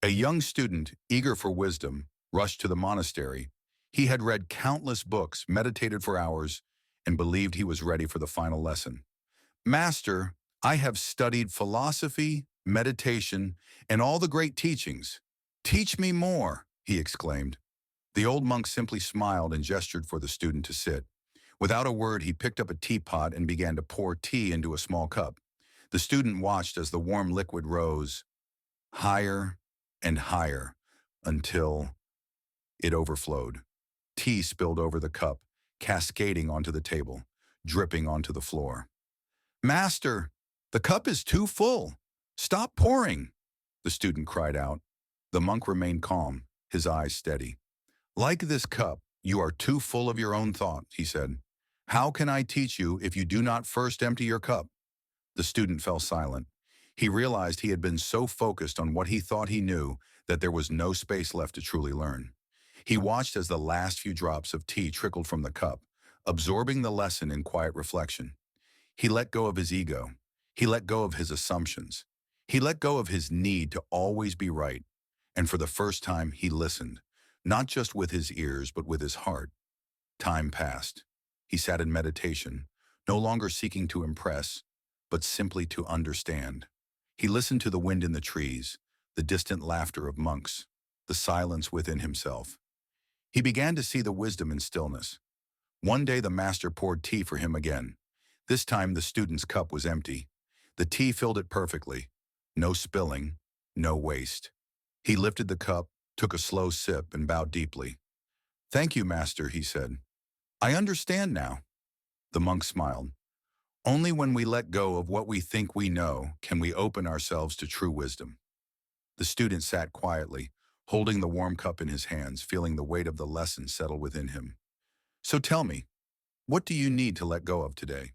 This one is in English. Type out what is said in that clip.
A young student, eager for wisdom, rushed to the monastery. He had read countless books, meditated for hours, and believed he was ready for the final lesson. Master, I have studied philosophy, meditation, and all the great teachings. Teach me more, he exclaimed. The old monk simply smiled and gestured for the student to sit. Without a word, he picked up a teapot and began to pour tea into a small cup. The student watched as the warm liquid rose higher and higher until it overflowed. Tea spilled over the cup, cascading onto the table, dripping onto the floor. Master, the cup is too full. Stop pouring, the student cried out. The monk remained calm, his eyes steady. Like this cup, you are too full of your own thought, he said. How can I teach you if you do not first empty your cup? The student fell silent. He realized he had been so focused on what he thought he knew that there was no space left to truly learn. He watched as the last few drops of tea trickled from the cup, absorbing the lesson in quiet reflection. He let go of his ego. He let go of his assumptions. He let go of his need to always be right. And for the first time, he listened, not just with his ears, but with his heart. Time passed. He sat in meditation, no longer seeking to impress, but simply to understand. He listened to the wind in the trees, the distant laughter of monks, the silence within himself. He began to see the wisdom in stillness. One day the master poured tea for him again. This time the student's cup was empty. The tea filled it perfectly. No spilling, no waste. He lifted the cup, took a slow sip, and bowed deeply. Thank you, master, he said. I understand now. The monk smiled. Only when we let go of what we think we know can we open ourselves to true wisdom. The student sat quietly, holding the warm cup in his hands, feeling the weight of the lesson settle within him. So tell me, what do you need to let go of today?